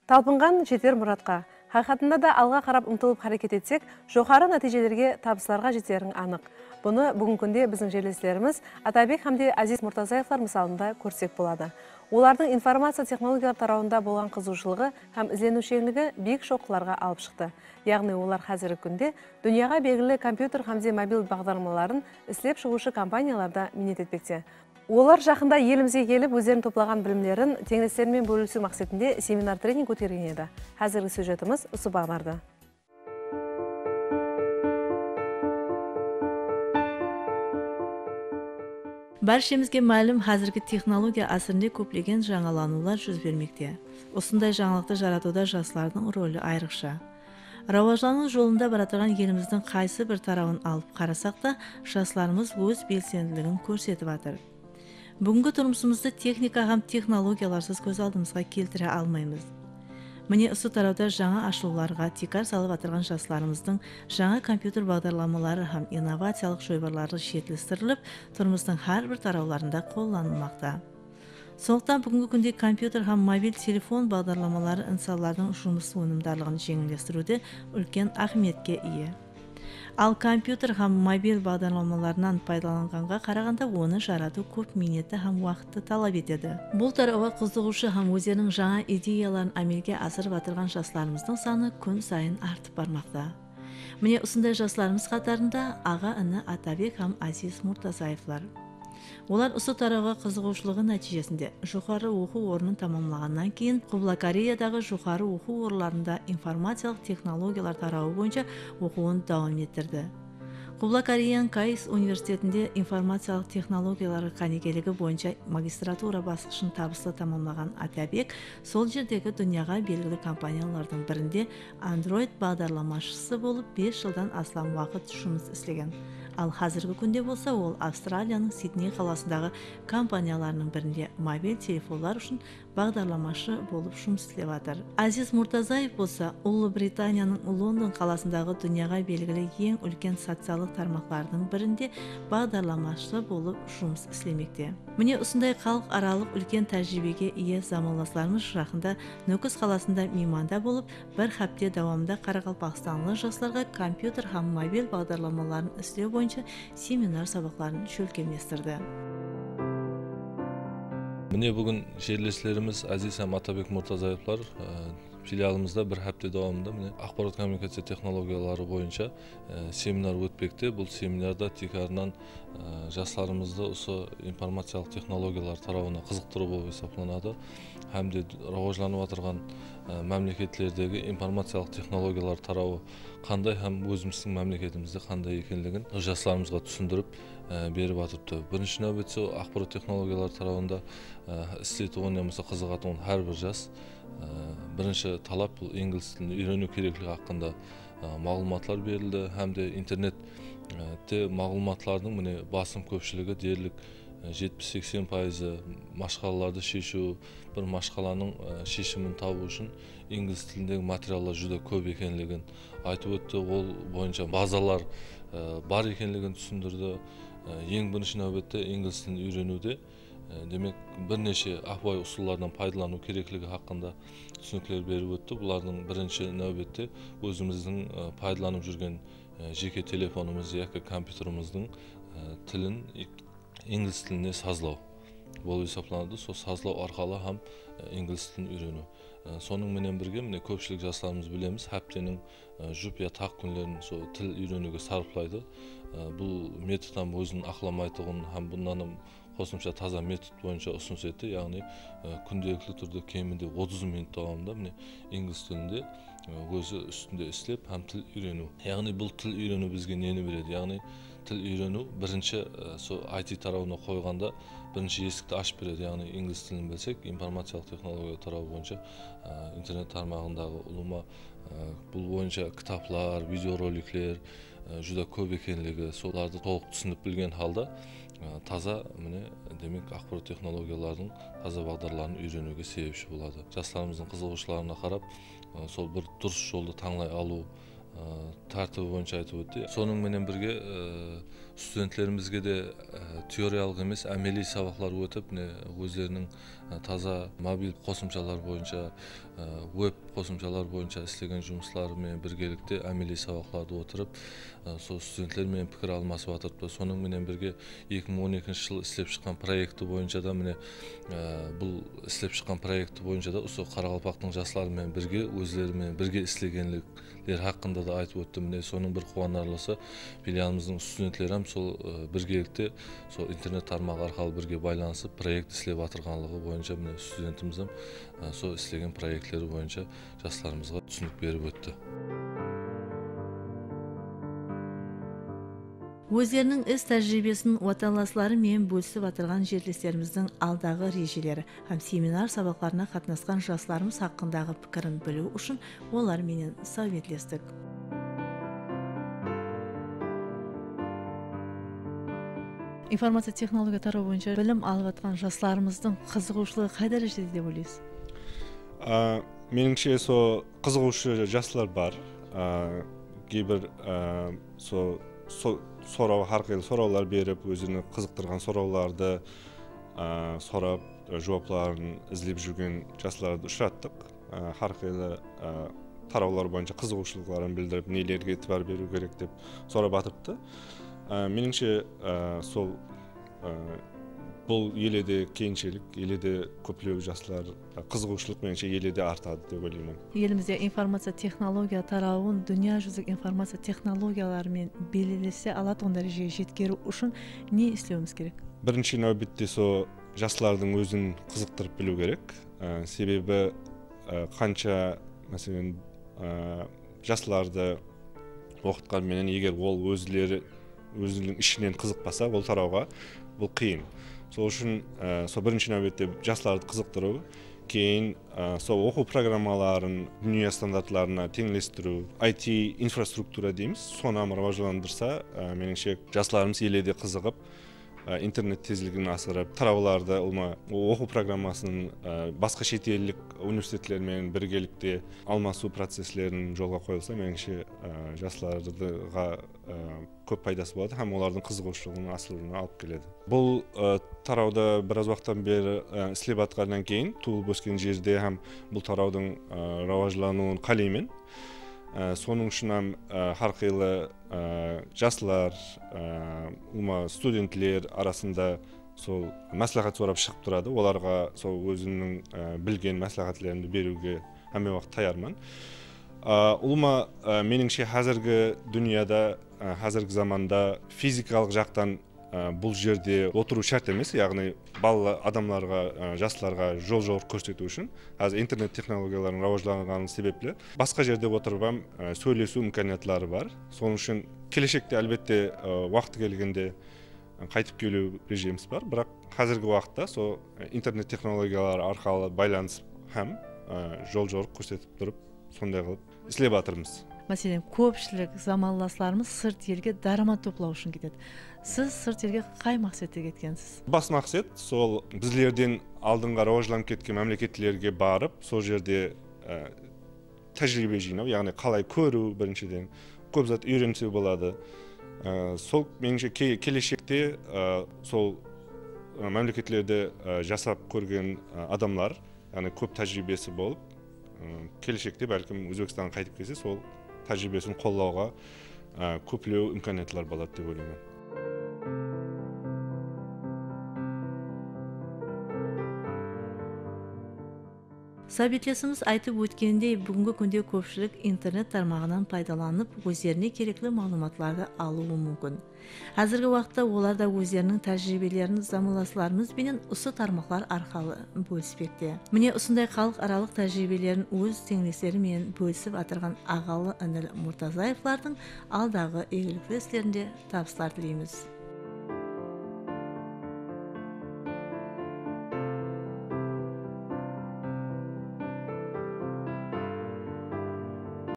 Талпынған жетер мұратқа. Хақиқатында да алға қарап ұмтылып харекет етсек, жоғары нәтижелерге, табыстарға жетерің анық. Бұны бүгінгі күнде біздің жерлестеріміз Атабек Хамде Азиз Муртазаевлар мысалында көрсек болады. Олардың информация технологиялар тарауында болған қызығушылығы һәм ізденушілігі биік шоқыларға алып шықты. Яғни олар қазіргі күнде дүнияға белгілі компьютер һәм мобил бағдарламаларын істеп шығушы компанияларда минет етпекте. Олар жақында елімізге келіп, өздерін топлаған білімдерін теңдестермен бөлісу мақсатында семинар тренинг өткен еді. Қазіргі сюжетіміз осы бағдарда. Баршамызға мәлім, қазіргі технология асырында көптеген жаңаланулар жүз бермекте. Осындай жаңалықты жаратуда жастардың рөлі айрықша. Рауажлану жолында баратырған еліміздің қайсы бір тарауын алып қарасақ та, жастарымыз өз белсенділігін көрсетіп жатыр. Бүгінгі тұрмысымызды техника һәм технологияларсыз көз алдымызға келтіре алмаймыз. Міне осы тарауда жаңа ашылуларға тикар салып атырған жастарымыздың жаңа компьютер бағдарламалары һәм инновациялық жобалары жетілдіріліп, тұрмыстың әрбір тарауларында қолданылмақта. Сондықтан бүгінгі күнде компьютер һәм мобил телефон бағдарламалары инсандардың жұмыс өнімділігін жеңілдестіруде үлкен ахметке ие. Ал компьютер һәм мобил бағдарламаларынан пайдаланғанға қарағанда оны жарату көп минетті һәм уақытты талап етеді. Бұл тарауға қызығушы һәм өздерінің жаңа идеяларын әмелге асырып атырған жастарымыздың саны күн сайын артып бармақта. Міне осындай жастарымыз қатарында аға іні Атабек һәм Азиз Муртазаевлар. Олар осы тарауға қызығушылығы нәтижесінде жоғары оқу орнын тамамлағаннан кейін Құбыла Кореядағы жоғары оқу орындарында информациялық технологиялар тарауы бойынша оқуын давам еттірді. Құбыла Кореяның Кайс университетінде информациялық технологиялары қанекелігі бойынша магистратура басқышын табысты тамамлаған Атабек сол жердегі дүнияға белгілі компаниялардың бірінде Android бағдарламашысы болып 5 жылдан астам уақыт жұмыс істеген. Ал қазіргі күнде болса, ол Австралияның Сидней қаласындағы компанияларының бірінде мобил телефонлар үшін бағдарламашы болып жұмыс істеп жатыр. Азиз Муртазаев болса, Ұлыбританияның Лондон қаласындағы дүнияға белгілі ең үлкен социалдық тармақтардың бірінде бағдарламашы болып жұмыс істемекте. Міне осындай халық аралық үлкен тәжірибеге ие замандастарымыз жақында Нөкіс қаласында мейманда болып, бір хапте давамында Қарақалпақстанлы жастарға компьютер һәм мобил бағдарламаларын істеу бойынша семинар сабақтарын шөлкемдестірді. Міне бүгін жерлестеріміз Азиз һәм Атабек Муртазаевлар филиалымызда бір хапте давамында ақпарат коммуникация технологиялары бойынша семинар өтпекте. Бұл семинарда тикарынан жастарымызды осы информациялық технологиялар тарауына қызықтыру болып есептелінеді. Һәм де рауажланып отырған мемлекеттердегі информациялық технологиялар тарауы қандай һәм өзіміздің мемлекетімізде қандай екенлігін жастарымызға түсіндіріп беріп жатырды. Бірінші нәубетте ақпарат технологиялар тарауында істетуіне қызығатын әрбір жас бірінші талап бұл инглиз тілін үйрену керектігі хақында мағлұматлар берілді. Һәм де интернетте мағлұматлардың міне басым көпшілігі дерлік 70-80% машқалаларды шешу, бір машқаланың шешімін табу үшін инглиз тіліндегі материалдар жүзде көп екенлігін айтып өтті. Ол бойынша базалар бар екенлігін түсіндірді. Ең бірінші нәубетте инглиз тілін үйренуде демек бірнеше ақпай ұсулардан пайдалану керектігі хақында түсініктер беріп өтті. Бұлардың бірінші нәубетте өзіміздің пайдаланып жүрген жеке телефонымыз яки компьютеріміздің тілін инглиз тіліне сазлау болып есептелінеді. Сол сазлау арқылы һәм инглиз тілін үйрену. Соның менен бірге көпшілік жастарымыз білеміз, хәптенің жұп я тақ күнлерін тіл үйренуге сарыфлайды. Бұл методтан өзін ақламайтығын һәм бұндан қосымша таза метод бойынша ұсыныс етті. Яғни күнделікті түрде кемінде 30 минут давамында инглиз тілінде өзі үстінде істеп һәм тіл үйрену. Яғни бұл тіл үйрену бізге нені береді? Яғни тіл үйрену бірінші IT тарауына қойғанда бірінші есікті ашып береді. Яғни инглиз тілін білсек, информациялық технология тарауы бойынша интернет тармағындағы ұлыма бұл бойынша кітаплар, видеороликлер жүзде көп екенлігі, соларды толық түсініп білген халда таза демек ақпарат технологиялардың таза бағдарларын үйренуге себепші болады. Жастарымыздың қызығушыларына қарап, сол бір дұрыс жолды таңдай алу тәртібі бойынша айтып өтті. Соның менен бірге студенттерімізге де теориялық емес, әмели сабақтар өтіп, өздерінің таза мобил қосымшалар бойынша веб қосымшалар бойынша істеген жұмысларымен біргелікте әмели сабақтарды отырып, сол студенттермен пікір алмасып жатырды. Соның менен бірге 2012 жыл істеп шыққан проекті бойынша да бұл істеп шыққан проекті бойынша да осы Қарақалпақтың жастарымен бірге өздерімен бірге істегенлер хақында да айтып өтті. Соның бір қуанарлысы филиалымыздың студенттері сол біргелікте сол интернет тармағы арқылы бірге байланысып проект істеп жатырғанлығы бойынша студентіміз сол істеген проекттері бойынша жастарымызға түсінік беріп өтті. Өздерінің іс тәжірибесін отандастарымен бөлісіп отырған жерлестеріміздің алдағы режелері һәм семинар сабақтарына қатынасқан жастарымыз хақындағы пікірін білу үшін оларменен советтестік. Информация технология тарау бойынша білім алып жатқан жастарымыздың қызығушылығы қай дәрежеде деп ойлайсыз? Меніңше сол қызығушы жастар бар. Кейбір әрқилы сұраулар беріп, өзіне қызықтырған сұрауларды сұрап, жауаптарын іздеп жүрген жастарды ұшыраттық. Әрқилы тараулар бойынша қызығушылықтарын білдіріп, нелерге итібар беру керек деп сұрап атырыпты. Меніңше сол бұл еледе кейіншелік, еледе көплеу жастар қызығушылық меніңше еледе артады деп ойлаймын. Елімізде информация технология тарауын дүния жүзік информация технологияларымен белгілесе алатын дәрежеге жеткеру үшін не істеуіміз керек? Бірінші нәубетте сол жастардың өзін қызықтырып білу керек. Себебі қанша мәселен жастарды оқытқанменен егер ол өзінің ішінен қызықпаса, ол тарауға бұл қиын. Сол үшін сол бірінші нәубетте жастарды қызықтыру, кейін сол оқу программаларын дүния стандарттарына теңдестіру, IT инфраструктура дейміз, соны раваждандырса, меніңше жастарымыз еледе қызығып, интернет тезлігін асырып, тарауларды оқу программасының басқа шетелдік университеттермен біргелікте алмасу процесслерін жолға қойылса, меніңше жастарға көп пайдасы болады, һәм олардың қызығушылығын асыруына алып келеді. Бұл тарауда біраз уақыттан бері істеп жатқаннан кейін туылып өскен жерде һәм бұл тараудың раважлануын қалаймын. Соның үшін әрқилы жастар, студентлер арасында сол мәслихат сұрап шығып тұрады. Оларға сол өзінің білген мәслихатлерін беруге әме уақыт таярмын. Меніңше қазіргі дүнияда, қазіргі заманда физикалық жақтан бұл жерде отыру шарт емес, яғни балалы адамларға, жастарға жол-жорық көрсету үшін қазір интернет технологияларын раважданғаны себеплі басқа жерде отырып сөйлесу имканиятлары бар. Соның үшін келешекте әлбетте уақыты келгенде қайтып келу режиміміз бар, бірақ қазіргі уақытта сол интернет технологиялары арқылы байланыс һәм жол-жорық көрсетіп тұрып, сондай қылып істеп жатырмыз. Мәселен, көпшілік замандастарымыз сырт елге дарамат топлау үшін кетеді. Сіз сырт елге қай мақсатта кеткенсіз? Бас мақсат сол біздерден алдыңға раважданып кеткен мемлекеттерге барып, сол жерде тәжірибе жинау, яғни қалай көру біріншіден, көп зат үйренсе болады. Сол меніңше келешекте сол мемлекеттерде жасап көрген адамдар, яғни көп тәжірибесі болып, келешекте бәлкім Өзбекстанға қайтып келсе, сол тәжірибесін қолдауға көплеу имканиятлар болады деп ойлаймын. Сабитлесіміз айтып өткендей, бүгінгі күнде көпшілік интернет тармағынан пайдаланып, өздеріне керекті мағлұматларды алуы мүмкін. Қазіргі уақытта олар да өздерінің тәжірибелерін замандастарымыз бенен осы тармақтар арқылы бөліспекте. Міне осындай халық аралық тәжірибелерін өз теңдестерімен бөлісіп атырған ағалы інілі Мұртазаевлардың алдағы игілікті істерінде табыстар тілейміз.